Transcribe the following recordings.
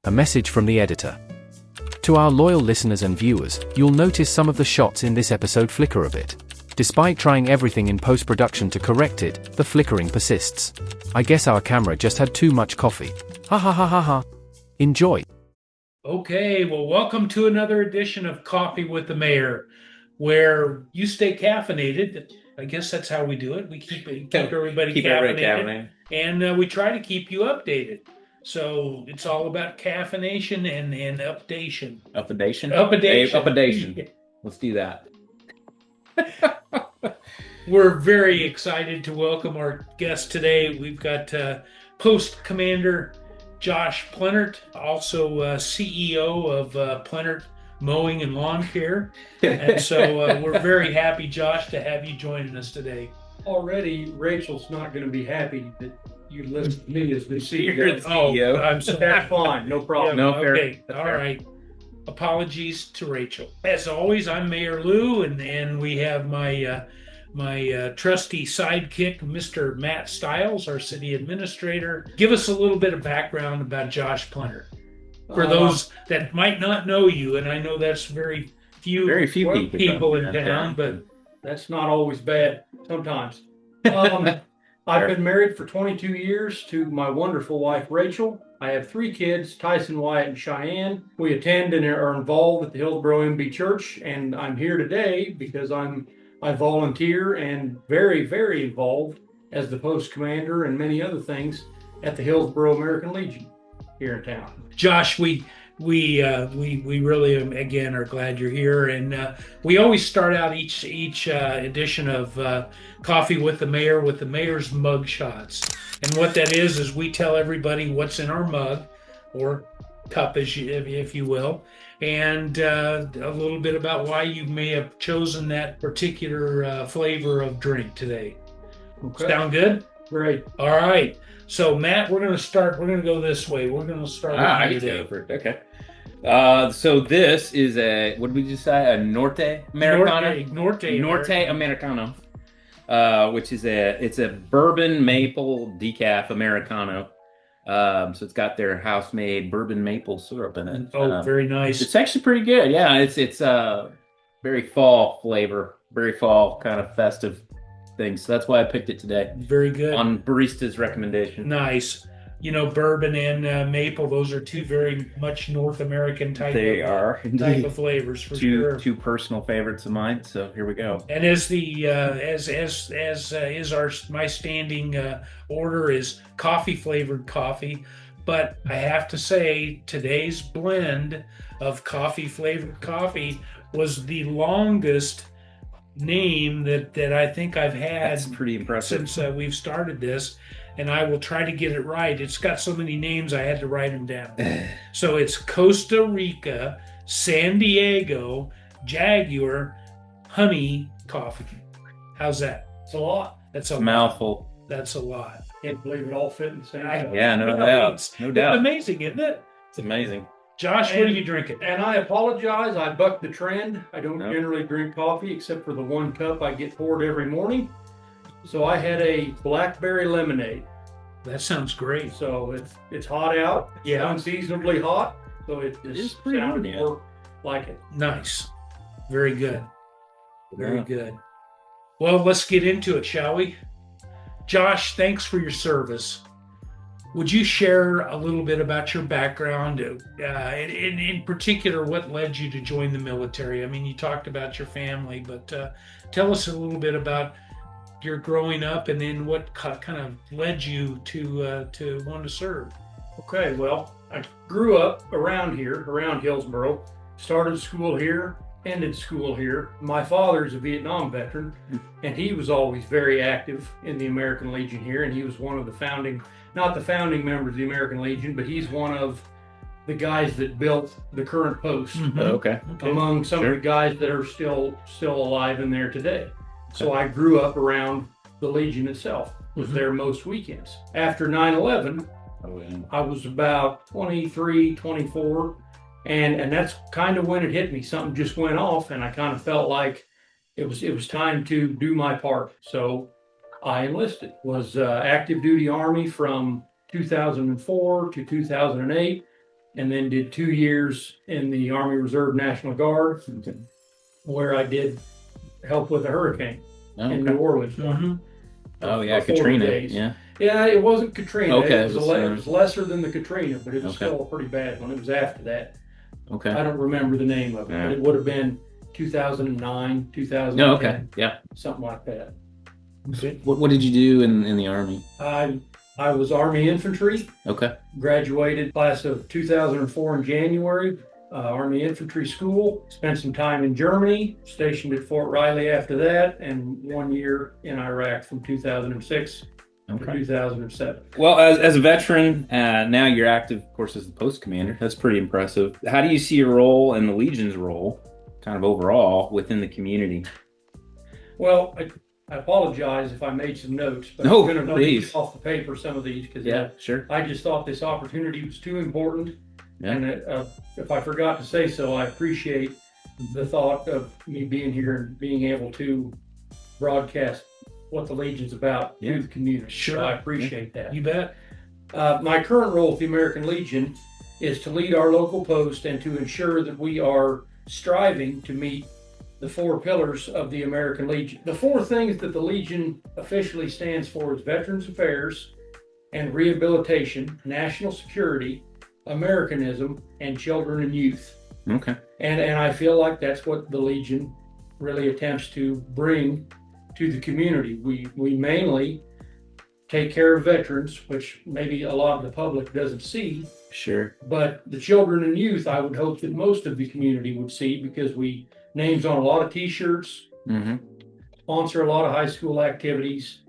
A message from the editor. To our loyal listeners and viewers, you'll notice some of the shots in this episode flicker a bit. Despite trying everything in post-production to correct it, the flickering persists. I guess our camera just had too much coffee. Ha ha ha ha ha. Enjoy. Okay, well, welcome to another edition of Coffee with the Mayor, where you stay caffeinated. I guess that's how we do it. We keep everybody caffeinated, and we try to keep you updated. So it's all about caffeination and updation. Updation? Updation. Updation. Let's do that. We're very excited to welcome our guest today. We've got Post Commander Josh Plenert, also CEO of Plenert Mowing and Lawn Care. And so we're very happy, Josh, to have you joining us today. Already, Rachel's not going to be happy that you list me as the CEO. You're the CEO. I'm so That's fine, no problem. No, fair. Okay, That's all fair. right. Apologies to Rachel. As always, I'm Mayor Lou, and we have my trusty sidekick, Mr. Matt Stiles, our city administrator. Give us a little bit of background about Josh Plenert. For those that might not know you, and I know that's very few people in town, but That's not always bad, sometimes. I've been married for 22 years to my wonderful wife, Rachel. I have 3 kids, Tyson, Wyatt, and Cheyenne. We attend and are involved with the Hillsboro MB Church, and I'm here today because I volunteer and very, very involved as the post commander and many other things at the Hillsboro American Legion here in town. Josh, we really again are glad you're here, and we always start out each edition of Coffee with the Mayor's mug shots. And what that is we tell everybody what's in our mug or cup, if you will, and a little bit about why you may have chosen that particular flavor of drink today. Okay. Sound good? Great. All right. So Matt, we're going to go this way. We're going to start I with you get to today. go for it. Okay. So this is what did we just say? A Norte Americano? Norte Americano. Which is it's a bourbon maple decaf Americano. So it's got their house-made bourbon maple syrup in it. Oh, very nice. It's actually pretty good. Yeah, it's very fall flavor, very fall kind of festive thing. So that's why I picked it today Very good. on barista's recommendation. Nice. You know, bourbon and maple, those are two very much North American type of flavors for sure. Two personal favorites of mine. So here we go. And as the as is my standing order is coffee flavored coffee, but I have to say today's blend of coffee flavored coffee was the longest name that I think I've had. That's pretty impressive. Since we've started this, and I will try to get it right. It's got so many names I had to write them down. So it's Costa Rica, San Diego, Jaguar, Honey Coffee. How's that? It's a lot. That's It's a a mouthful. That's a lot. Can't believe it all fit in the same cup. Yeah, no doubt. No It's doubt. amazing, isn't it? It's amazing. Josh, what are you drinking? And I apologize, I bucked the trend. I don't No. generally drink coffee except for the 1 cup I get poured every morning. So I had a blackberry lemonade. That sounds great. So it's hot out. It's Yeah. unseasonably hot. So it is just pretty sounded good, yeah. more like it. Nice. Very good. Very Yeah. good. Well, let's get into it, shall we? Josh, thanks for your service. Would you share a little bit about your background, in particular, what led you to join the military? I mean, you talked about your family, but tell us a little bit about your growing up and then what kind of led you to want to serve. Okay, well, I grew up around here, around Hillsboro. Started school here, ended school here. My father's a Vietnam veteran, and he was always very active in the American Legion here, and he was one of the not the founding members of the American Legion, but he's one of the guys that built the current post, Okay. among some of Sure. the guys that are still alive in there today. So I grew up around the Legion itself, was there most weekends. After 9/11, Oh, yeah. I was about 23, 24, and that's kind of when it hit me. Something just went off, and I kind of felt like it was time to do my part. So I enlisted. Was active duty Army from 2004 to 2008. and then did 2 years in the Army Reserve National Guard, Okay. where I did help with a hurricane in New Okay. Orleans. Mhm. Oh yeah, for 40 Katrina. days. Yeah. Yeah, it wasn't Katrina. Okay, It was lesser than the Katrina, but it was Okay. still a pretty bad one. It was after that. Okay. I don't remember the name of it, Yeah. but it would have been 2009, 2010, No. Okay. Yeah. something like that. What did you do in the Army? I was Army Infantry, Okay. graduated class of 2004 in January, Army Infantry School, spent some time in Germany, stationed at Fort Riley after that, and 1 year in Iraq from 2006 to Okay. 2007. Well, as a veteran, now you're active, of course, as the post commander. That's pretty impressive. How do you see your role and the Legion's role, kind of overall, within the community? Well, I apologize if I made some notes, but No, I'm going to please. read off the paper some of these because Yeah, sure. I just thought this opportunity was too important. Yeah. And if I forgot to say so, I appreciate the thought of me being here and being able to broadcast what the Legion's about Yeah. to the community. Sure. So I appreciate that. You bet. My current role with the American Legion is to lead our local post and to ensure that we are striving to meet the 4 pillars of the American Legion. The 4 things that the Legion officially stands for is Veterans Affairs and Rehabilitation, National Security, Americanism, and Children and Youth. Okay. And I feel like that's what the Legion really attempts to bring to the community. We mainly take care of veterans, which maybe a lot of the public doesn't see, Sure. but the children and youth, I would hope that most of the community would see because we names on a lot of t-shirts, Mm-hmm. sponsor a lot of high school activities,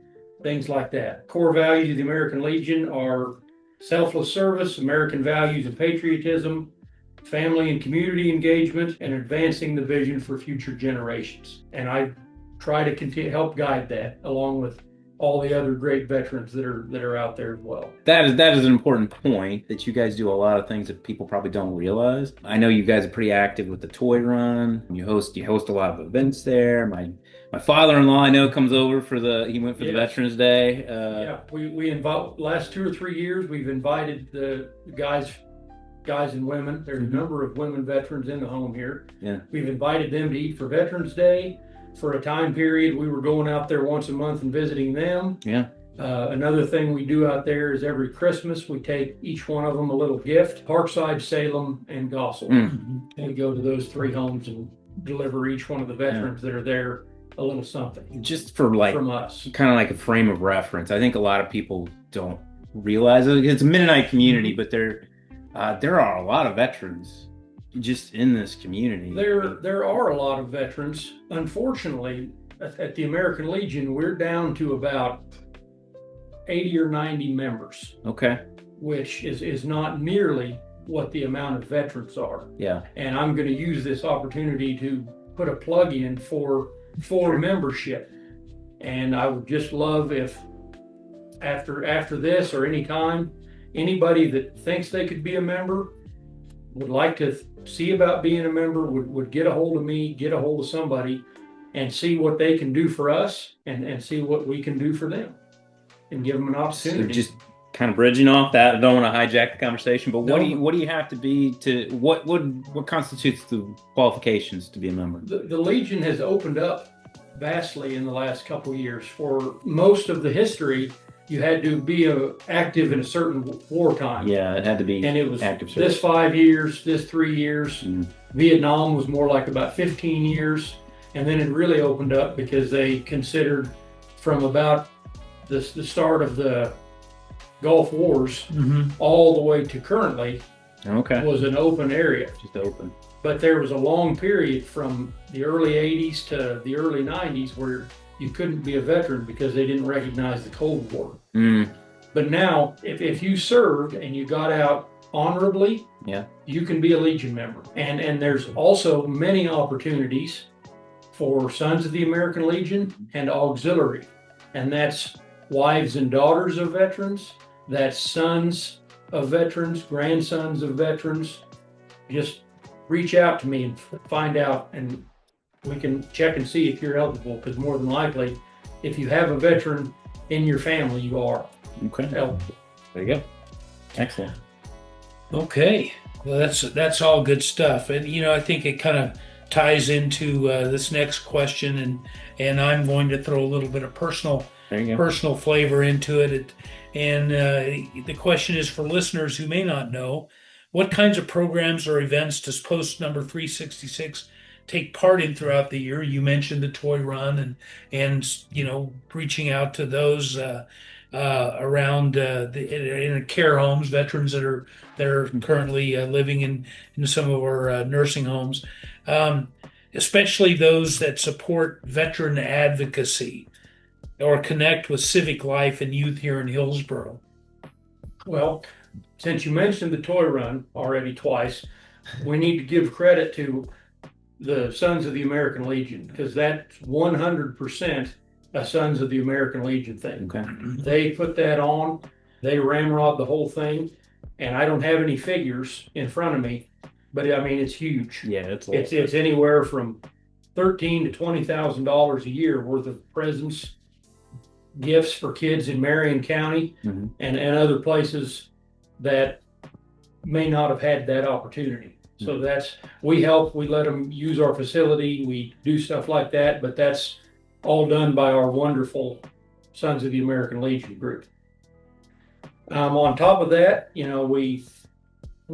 things like that. Core values of the American Legion are selfless service, American values and patriotism, family and community engagement, and advancing the vision for future generations. And I try to continue help guide that along with all the other great veterans that are out there as well. That is an important point, that you guys do a lot of things that people probably don't realize. I know you guys are pretty active with the toy run. You host a lot of events there. My father-in-law, I know, comes over he went for the Yes. Veterans Day. Yeah, we invite last 2 or 3 years we've invited the guys and women. There's a number of women veterans in the home here. Yeah. We've invited them to eat for Veterans Day. For a time period, we were going out there once a month and visiting them. Yeah. Another thing we do out there is every Christmas we take each one of them a little gift. Parkside, Salem, and Gossel. And we go to those 3 homes and deliver each one of the veterans that are there a little something Just for like from us. kind of like a frame of reference. I think a lot of people don't realize it. It's a Mennonite community, but there are a lot of veterans just in this community. There are a lot of veterans. Unfortunately, at the American Legion, we're down to about 80 or 90 members, Okay. which is not nearly what the amount of veterans are. Yeah. And I'm going to use this opportunity to put a plug in for membership. And I would just love if after this or any time, anybody that thinks they could be a member would like to see about being a member would get a hold of me, get a hold of somebody, and see what they can do for us and see what we can do for them and give them an So opportunity. just kind of bridging off that, I don't want to hijack the conversation, but what No. do you have to be to what constitutes the qualifications to be a member? The Legion has opened up vastly in the last couple of years. For most of the history, you had to be active in a certain wartime. Yeah, it had to be And it was active this service. 5 years, this 3 years. Mm. Vietnam was more like about 15 years. And then it really opened up because they considered from about the start of the Gulf Wars all the way to currently Okay. was an open area. Just open. But there was a long period from the early 80s to the early 90s where you couldn't be a veteran because they didn't recognize the Cold War. Mm. But now, if you served and you got out honorably, Yeah. you can be a Legion member. And there's also many opportunities for Sons of the American Legion and Auxiliary. And that's wives and daughters of veterans. That's sons of veterans, grandsons of veterans. Just reach out to me and find out, and we can check and see if you're eligible, because more than likely, if you have a veteran in your family, you are Okay. eligible. There you go. Excellent. Okay. Well, that's all good stuff, and I think it kind of ties into this next question, and I'm going to throw a little bit of There you go. personal flavor into it. And the question is for listeners who may not know, what kinds of programs or events does Post number 366 take part in throughout the year? You mentioned the toy run and reaching out to those around in care homes, veterans that are currently living in some of our nursing homes, especially those that support veteran advocacy or connect with civic life and youth here in Hillsboro. Well, since you mentioned the toy run already twice, we need to give credit to the Sons of the American Legion, because that's 100% a Sons of the American Legion thing. Okay. They put that on, they ramrod the whole thing, and I don't have any figures in front of me, but I mean, it's huge. Yeah, it's Anywhere from $13,000 to $20,000 a year worth of presents, gifts for kids in Marion County Mhm. and other places that may not have had that opportunity. So we help, we let them use our facility, we do stuff like that, but that's all done by our wonderful Sons of the American Legion group. On top of that, we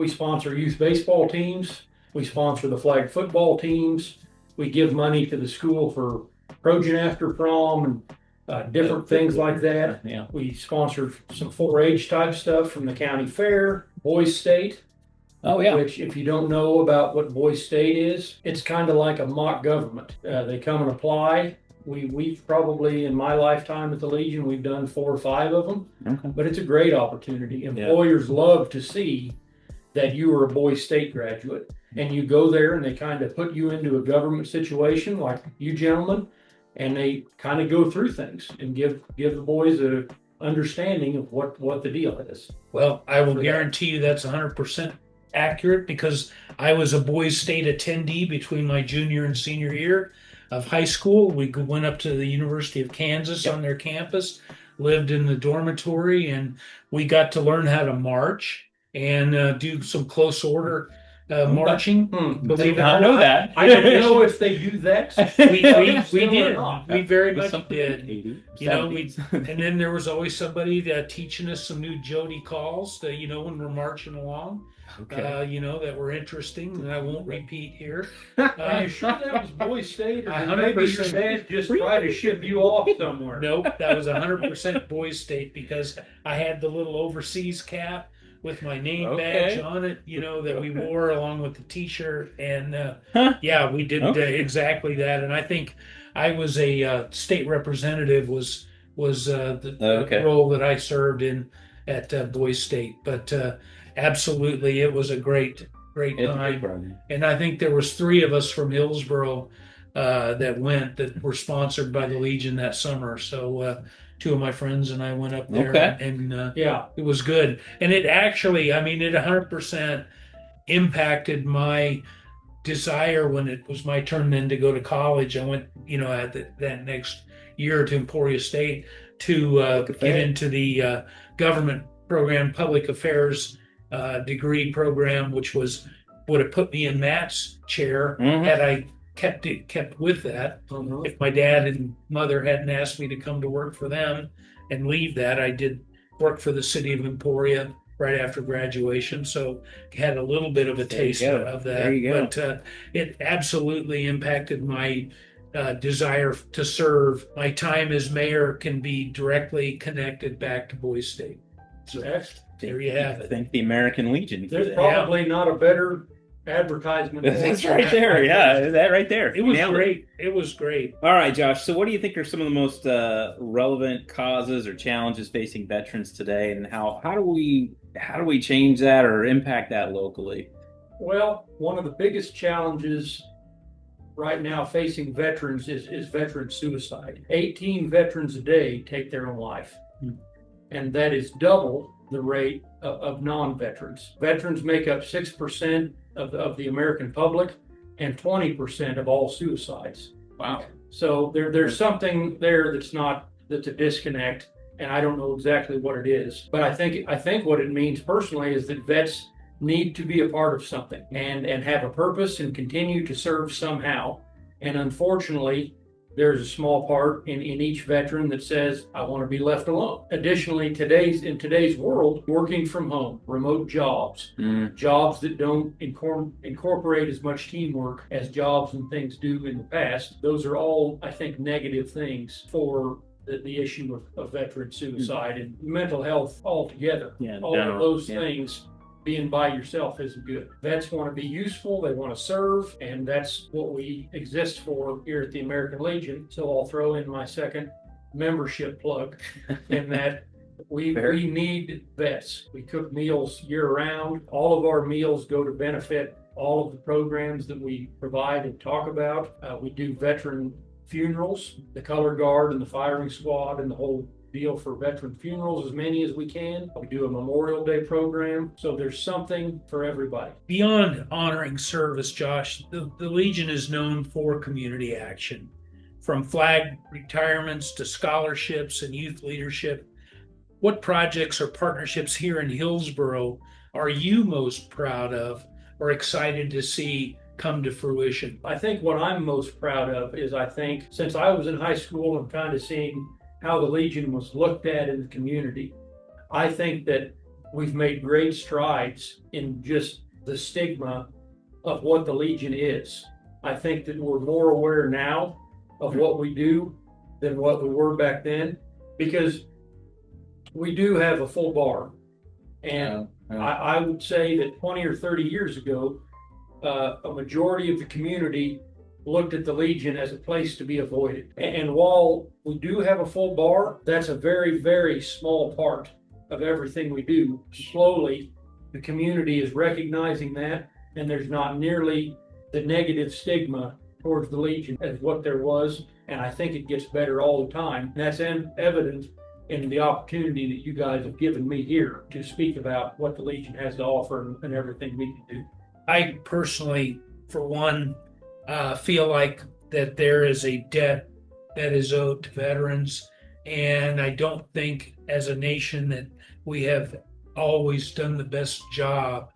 sponsor youth baseball teams, we sponsor the flag football teams, we give money to the school for Trojan after prom and different things like that. Yeah. We sponsor some 4-H type stuff from the county fair, Boys State. Oh yeah. Which, if you don't know about what Boys State is, it's kind of like a mock government. They come and apply. We've probably, in my lifetime at the Legion, we've done 4 or 5 of them. Okay. But it's a great opportunity. Employers love to see that you are a Boys State graduate, and you go there and they kind of put you into a government situation like you gentlemen, and they kind of go through things and give the boys a understanding of what the deal is. Well, I will guarantee you that's 100% accurate, because I was a Boys State attendee between my junior and senior year of high school. We went up to the University of Kansas on their campus, lived in the dormitory, and we got to learn how to march and do some close order marching. Believe it or not, that. I don't know if they do that. We did. We very much did. And then there was always somebody teaching us some new Jody calls that, when we're marching along. Okay. That were interesting, and I won't repeat here. Are you sure that was Boys State, or 100%. maybe your dad just tried to ship you off somewhere? Nope, that was 100% Boys State, because I had the little overseas cap with my name badge on it, that we wore along with the T-shirt, and we did exactly that. And I think I was a state representative was the role that I served in at Boys State, but. Absolutely, it was a great time, and I think there was 3 of us from Hillsboro that were sponsored by the Legion that summer. So 2 of my friends and I went up there, and it was good. And it actually, it 100% impacted my desire when it was my turn then to go to college. I went, at that next year to Emporia State to get into the government program, public affairs degree program, which would have put me in Matt's chair had I kept with that. If my dad and mother hadn't asked me to come to work for them and leave that, I did work for the city of Emporia right after graduation, so had a little bit of a taste of that. There you go. But it absolutely impacted my desire to serve. My time as mayor can be directly connected back to Boys State. So there you have it. Thank the American Legion. There's probably not a better advertisement. That's right there. Yeah, that right there. It was great. It was great. All right, Josh. So what do you think are some of the most relevant causes or challenges facing veterans today, and how do we change that or impact that locally? Well, one of the biggest challenges right now facing veterans is veteran suicide. 18 veterans a day take their own life. And that is double the rate of non-veterans. Veterans make up 6% of the American public and 20% of all suicides. Wow. So there's something there that's a disconnect, and I don't know exactly what it is. But I think what it means personally is that vets need to be a part of something and have a purpose and continue to serve somehow. And unfortunately, there's a small part in each veteran that says, I want to be left alone. Additionally, in today's world, working from home, remote jobs, jobs that don't incorporate as much teamwork as jobs and things do in the past, those are all, I think, negative things for the issue of veteran suicide and mental health altogether. All of those things, being by yourself isn't good. Vets want to be useful, they want to serve, and that's what we exist for here at the American Legion. So I'll throw in my second membership plug in that we need vets. We cook meals year round. All of our meals go to benefit all of the programs that we provide and talk about. We do veteran funerals, the color guard and the firing squad and the whole deal for veteran funerals, as many as we can. We do a Memorial Day program. So there's something for everybody. Beyond honoring service, Josh, the Legion is known for community action. From flag retirements to scholarships and youth leadership, what projects or partnerships here in Hillsboro are you most proud of or excited to see come to fruition? I think what I'm most proud of is, I think since I was in high school and kind of seeing how the Legion was looked at in the community, I think that we've made great strides in just the stigma of what the Legion is. I think that we're more aware now of what we do than what we were back then, because we do have a full bar. And I would say that 20 or 30 years ago, a majority of the community looked at the Legion as a place to be avoided. And while we do have a full bar, that's a very, very small part of everything we do. Slowly, the community is recognizing that, and there's not nearly the negative stigma towards the Legion as what there was. And I think it gets better all the time. And that's evident in the opportunity that you guys have given me here to speak about what the Legion has to offer and everything we can do. I personally, for one, feel like that there is a debt that is owed to veterans. And I don't think as a nation that we have always done the best job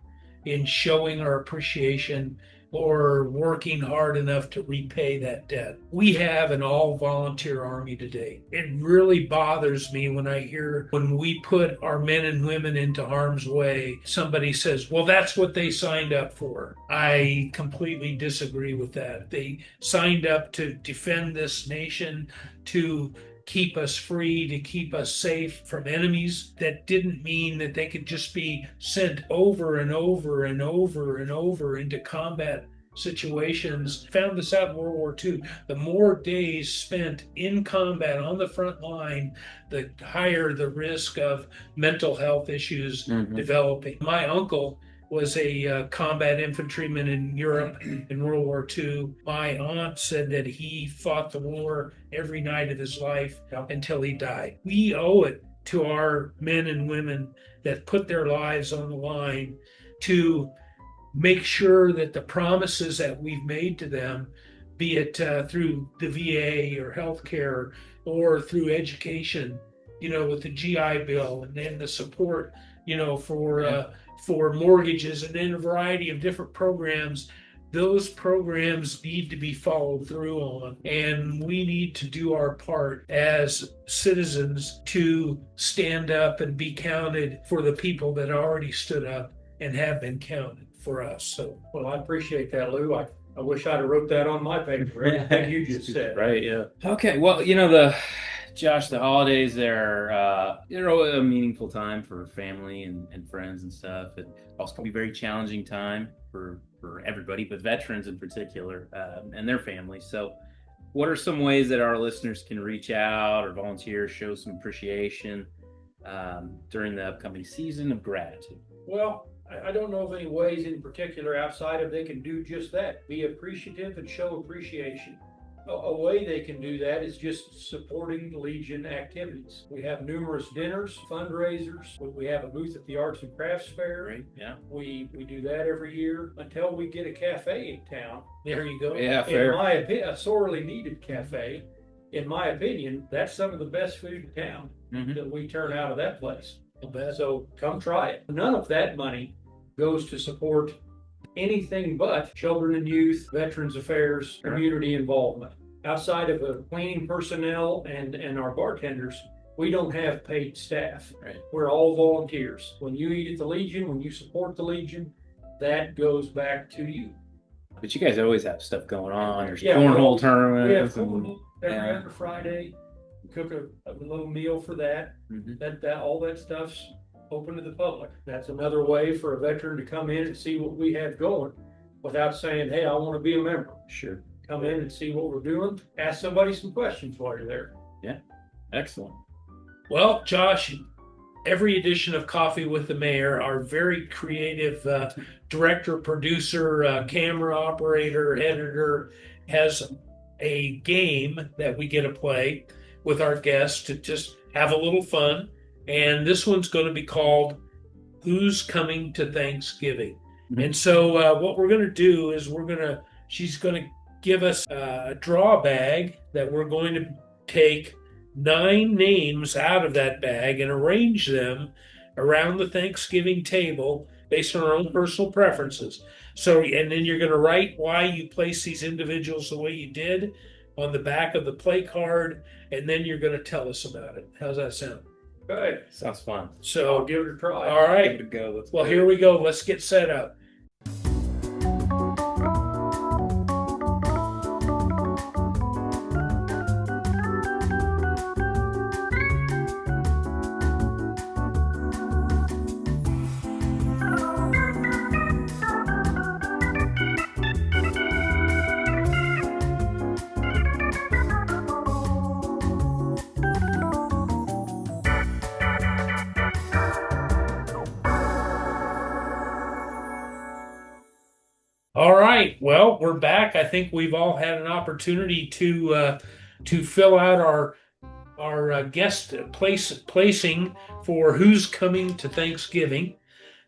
in showing our appreciation or working hard enough to repay that debt. We have an all-volunteer Army today. It really bothers me when I hear when we put our men and women into harm's way, somebody says, well, that's what they signed up for. I completely disagree with that. They signed up to defend this nation, to keep us free, to keep us safe from enemies. That didn't mean that they could just be sent over and over and over and over into combat situations. Found this out in World War II. The more days spent in combat on the front line, the higher the risk of mental health issues developing. My uncle was a combat infantryman in Europe in World War II. My aunt said that he fought the war every night of his life until he died. We owe it to our men and women that put their lives on the line to make sure that the promises that we've made to them, be it through the VA or healthcare or through education, with the GI Bill, and then the support, for mortgages, and then a variety of different programs. Those programs need to be followed through on, and we need to do our part as citizens to stand up and be counted for the people that already stood up and have been counted for us. So, well, I appreciate that, Lou. I wish I'd have wrote that on my paper. Everything you just said. Right. Yeah. Okay. Well, Josh, the holidays, they're a meaningful time for family and friends and stuff. It also can be a very challenging time for everybody, but veterans in particular, and their families. So what are some ways that our listeners can reach out or volunteer, show some appreciation during the upcoming season of gratitude? Well, I don't know of any ways in particular outside of they can do just that. Be appreciative and show appreciation. A way they can do that is just supporting Legion activities. We have numerous dinners, fundraisers. We have a booth at the Arts and Crafts Fair. Right. Yeah. We do that every year until we get a cafe in town. There you go. Yeah, fair. In my opinion, a sorely needed cafe. In my opinion, that's some of the best food in town that we turn out of that place. So come try it. None of that money goes to support anything but children and youth, veterans affairs, community involvement. Outside of the cleaning personnel and our bartenders, we don't have paid staff. Right. We're all volunteers. When you eat at the Legion, when you support the Legion, that goes back to you. But you guys always have stuff going on. There's Yeah, cornhole we have tournaments. cornhole every other Friday. We cook a little meal for that. That all that stuff's open to the public. That's another way for a veteran to come in and see what we have going without saying, hey, I want to be a member. Sure. Come in and see what we're doing. Ask somebody some questions while you're there. Yeah. Excellent. Well, Josh, every edition of Coffee with the Mayor, our very creative director, producer, camera operator, editor, has a game that we get to play with our guests to just have a little fun. And this one's going to be called Who's Coming to Thanksgiving? And so what we're going to do is she's going to give us a draw bag that we're going to take 9 names out of that bag and arrange them around the Thanksgiving table based on our own personal preferences. So, and then you're going to write why you place these individuals the way you did on the back of the play card, and then you're going to tell us about it. How's that sound? Okay. Sounds fun. So, I'll give it a try. all right. Give it a go. Well, here we go. Let's get set up. All right. Well, we're back. I think we've all had an opportunity to fill out our guest placing for who's coming to Thanksgiving.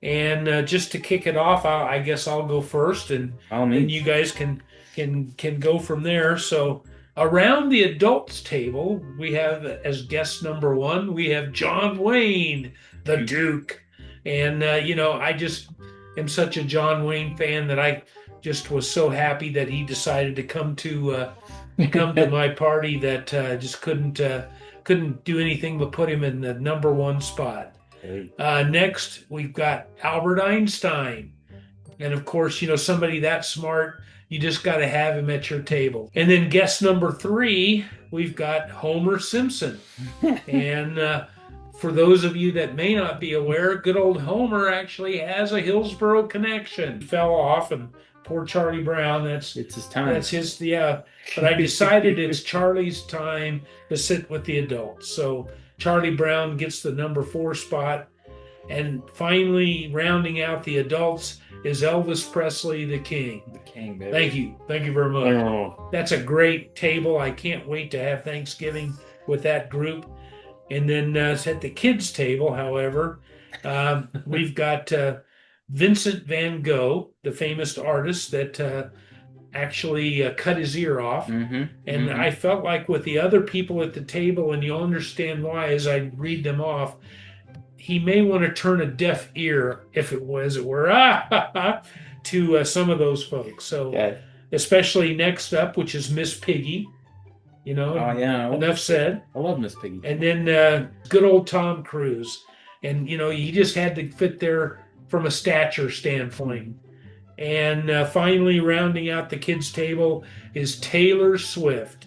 And just to kick it off, I guess I'll go first, and you guys can go from there. So around the adults table, we have as guest number 1, we have John Wayne, the Duke. And I just am such a John Wayne fan that I just was so happy that he decided to come to my party that just couldn't do anything but put him in the number 1 spot. Next, we've got Albert Einstein. And of course, somebody that smart, you just got to have him at your table. And then guest number 3, we've got Homer Simpson. And for those of you that may not be aware, good old Homer actually has a Hillsboro connection. He fell off, and poor Charlie Brown, it's his time. That's his, yeah. But I decided it's Charlie's time to sit with the adults. So Charlie Brown gets the number 4 spot. And finally, rounding out the adults is Elvis Presley, the king. The king, baby. Thank you. Thank you very much. Oh. That's a great table. I can't wait to have Thanksgiving with that group. And then at the kids' table, however, we've got Vincent van Gogh, the famous artist that actually cut his ear off. And I felt like with the other people at the table, and you'll understand why as I read them off, he may want to turn a deaf ear, if it were, to some of those folks. So, especially next up, which is Miss Piggy. Enough said. I love Miss Piggy. And then good old Tom Cruise. And, he just had to fit there from a stature standpoint. And finally, rounding out the kids' table is Taylor Swift.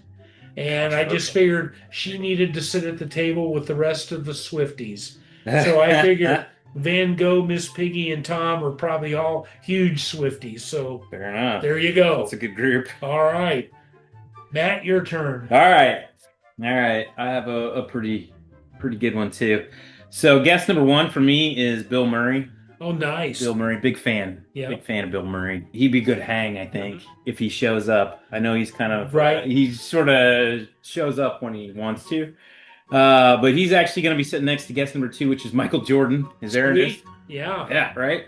And I just figured she needed to sit at the table with the rest of the Swifties. So I figured Van Gogh, Miss Piggy, and Tom are probably all huge Swifties. So fair enough. There you go. That's a good group. All right. Matt, your turn. All right. I have a pretty good one too. So guest number 1 for me is Bill Murray. Oh, nice. Bill Murray, big fan. Yeah. Big fan of Bill Murray. He'd be good hang, I think, if he shows up. I know he's kind of right. He sort of shows up when he wants to. But he's actually going to be sitting next to guest number 2, which is Michael Jordan. Is there? Yeah. Yeah, right.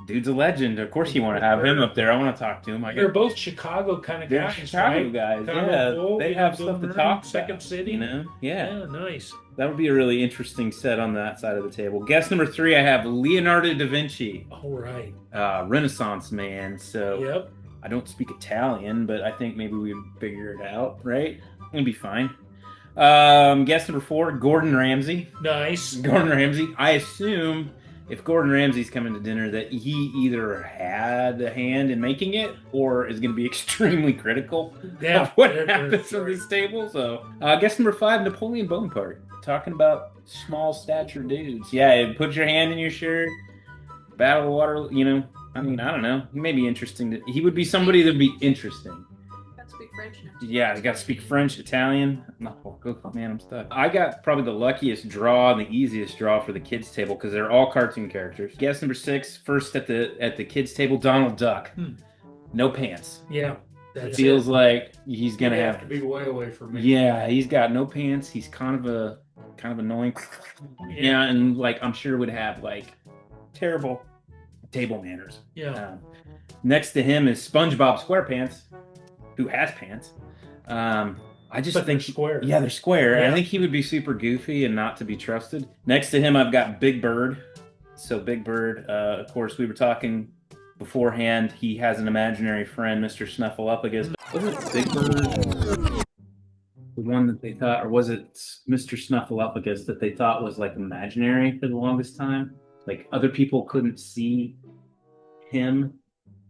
dude's a legend. Of course, you want to have him up there. I want to talk to him. They're both Chicago kind of They're guys, Chicago right? guys. Chicago Yeah, Bull, they you have know, stuff to Boomer, talk Second about. City. You know, yeah. Nice. That would be a really interesting set on that side of the table. Guest number 3, I have Leonardo da Vinci, All right. Renaissance man. So Yep. I don't speak Italian, but I think maybe we'd figure it out, right? It'd be fine. Guest number 4, Gordon Ramsay. Nice. Gordon Ramsay. I assume if Gordon Ramsay's coming to dinner that he either had a hand in making it or is going to be extremely critical Yeah. of what happens at this table. So, guest number 5, Napoleon Bonaparte. Talking about small stature dudes. Yeah, put your hand in your shirt. Battle of Waterloo, you know. I mean, I don't know. He may be interesting. He would be somebody that would be interesting. Speak French now. Yeah, I got to speak French, Italian. Oh, man, I'm stuck. I got probably the luckiest draw and the easiest draw for the kids' table because they're all cartoon characters. Guest number 6, first at the kids' table, Donald Duck. No pants. Yeah. It feels like he's gonna You'd have to be way away from me. Yeah, he's got no pants. He's kind of annoying. Yeah, and like I'm sure would have like terrible table manners. Yeah. Next to him is SpongeBob SquarePants, who has pants. I just But think they're square. Yeah, they're square. Yeah. I think he would be super goofy and not to be trusted. Next to him, I've got Big Bird. So Big Bird, of course, we were talking beforehand. He has an imaginary friend, Mr. Snuffleupagus. Wasn't it Big Bird the one that they thought, or was it Mr. Snuffleupagus that they thought was like imaginary for the longest time? Like other people couldn't see him.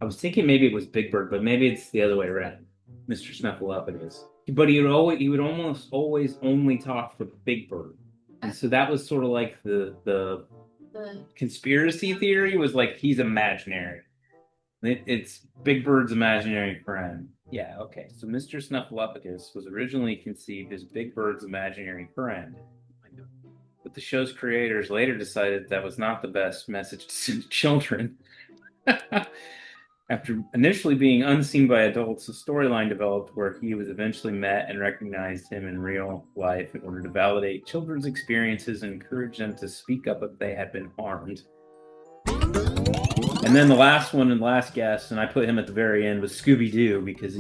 I was thinking maybe it was Big Bird, but maybe it's the other way around. Mr. Snuffleupagus. But he would almost always only talk to Big Bird. And so that was sort of like the conspiracy theory was like he's imaginary. It's Big Bird's imaginary friend. Yeah, okay. So Mr. Snuffleupagus was originally conceived as Big Bird's imaginary friend. But the show's creators later decided that was not the best message to send to children. After initially being unseen by adults, a storyline developed where he was eventually met and recognized him in real life in order to validate children's experiences and encourage them to speak up if they had been harmed. And then the last one and last guest, and I put him at the very end, was Scooby-Doo because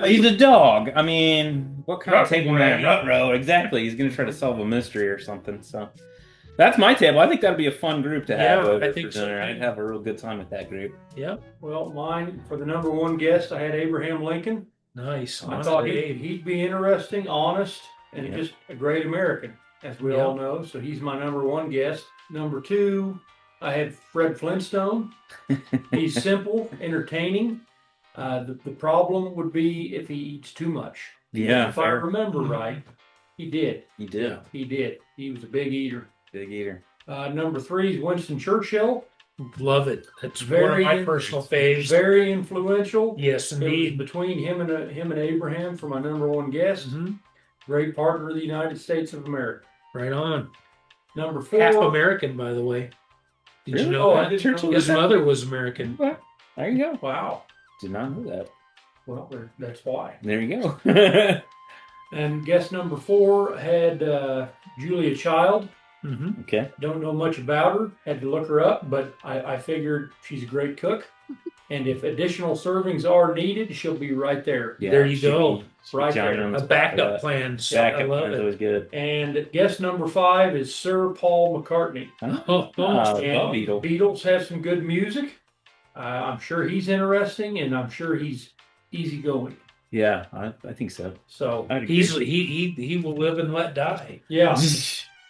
he's a dog. I mean, what kind of table man? Ruh-roh, exactly. He's going to try to solve a mystery or something. So that's my table. I think that'd be a fun group to have over for dinner. I'd have a real good time with that group. Yep. Well, mine, for the number 1 guest, I had Abraham Lincoln. Nice. I thought he'd be interesting, honest, and just a great American, as we all know. So he's my number 1 guest. Number 2, I had Fred Flintstone. He's simple, entertaining. The problem would be if he eats too much. Yeah. If I remember right, he did. He did. He did. He was a big eater. Big eater. Number 3 is Winston Churchill. Love it. That's one of my personal faves. Very influential. Yes, It was indeed. between him and Abraham for my number 1 guest. Great partner of the United States of America. Right on. Number 4. Half American, by the way. Did you know I that? didn't know His that. mother was American. There you go. Wow. Did not know that. Well, that's why. There you go. And guest number 4 had Julia Child. Okay. Don't know much about her. Had to look her up, but I figured she's a great cook. And if additional servings are needed, she'll be right there. Yeah, There you go. Right there. A backup plan. I Backup love plan's it. always good. And guest number 5 is Sir Paul McCartney. Oh, And Beatle. Beatles have some good music. I'm sure he's interesting, and I'm sure he's easygoing. Yeah, I think so. So I'd agree. he will live and let die. yeah,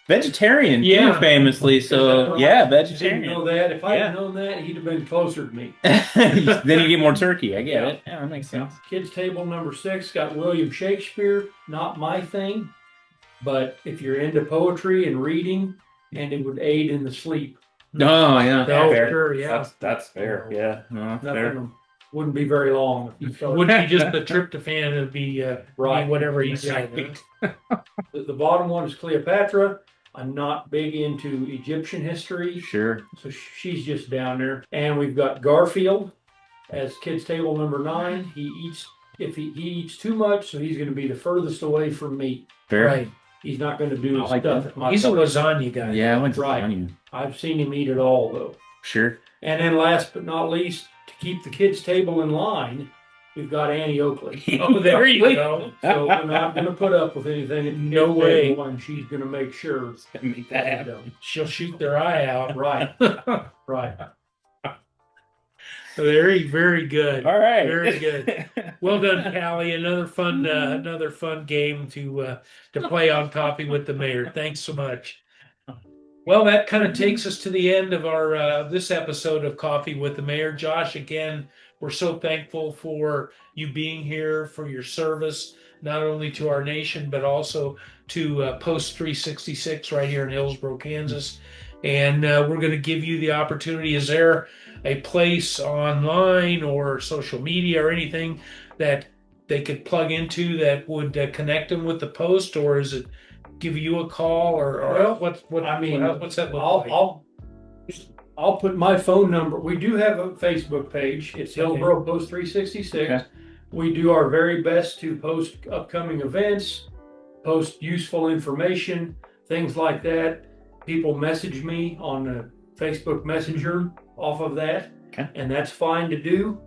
Vegetarian, Yeah. too, famously. So yeah, didn't vegetarian. know that. If I Yeah. had known that, he'd have been closer to me. Then you get more turkey. I get Yeah. it. Yeah, that makes sense. Kids table number 6 got William Shakespeare. Not my thing, but if you're into poetry and reading, and it would aid in the sleep. Oh yeah, Oh, fair. sure, yeah. That's fair. Yeah, no, fair. Nothing wouldn't be very long. If you felt Wouldn't be just the tryptophan, it'd be Right. whatever he said. The bottom one is Cleopatra. I'm not big into Egyptian history, Sure. so she's just down there. And we've got Garfield as kids table number 9. He eats he eats too much, so he's going to be the furthest away from me. Fair. Right. He's not going to do I like stuff. that. at my He's a place. lasagna guy. Yeah, I went to Right. onion. I've seen him eat it all though. Sure. And then last but not least, to keep the kids' table in line, we've got Annie Oakley. Oh, there you go. So we're not going to put up with anything at the No kids' way. table, and she's going to make sure Make that happen. She'll shoot their eye out. Right, right. Very, very good. All right. Very good. Well done, Callie. Another fun game to play on Coffee with the Mayor. Thanks so much. Well, that kind of takes us to the end of our this episode of Coffee with the Mayor. Josh, again, we're so thankful for you being here, for your service, not only to our nation, but also to Post 366 right here in Hillsboro, Kansas. And we're going to give you the opportunity. Is there a place online or social media or anything that they could plug into that would connect them with the Post, or is it give you a call, or Well, what's that look like? I'll put my phone number. We do have a Facebook page. It's Hillsboro Post 366. Okay. We do our very best to post upcoming events, post useful information, things like that. People message me on the Facebook Messenger off of that, Okay. and that's fine to do.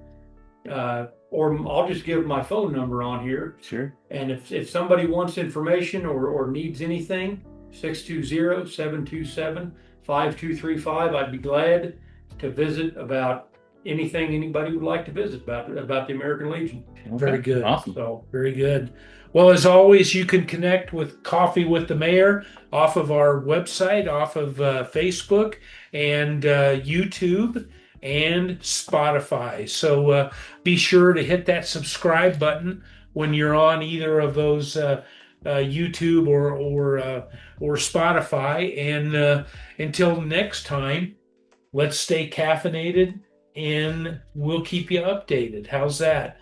Or I'll just give my phone number on here. Sure. And if somebody wants information or needs anything, 620-727-5235. I'd be glad to visit about anything anybody would like to visit about the American Legion. Very good. Awesome. So Very good. Well, as always, you can connect with Coffee with the Mayor off of our website, off of Facebook and YouTube and Spotify. So be sure to hit that subscribe button when you're on either of those YouTube or Spotify. And until next time, let's stay caffeinated and we'll keep you updated. How's that?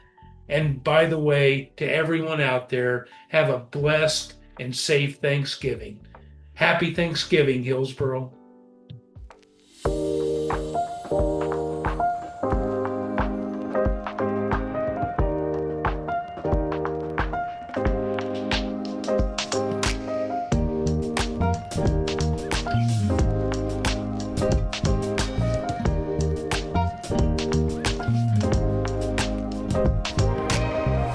And by the way, to everyone out there, have a blessed and safe Thanksgiving. Happy Thanksgiving, Hillsboro.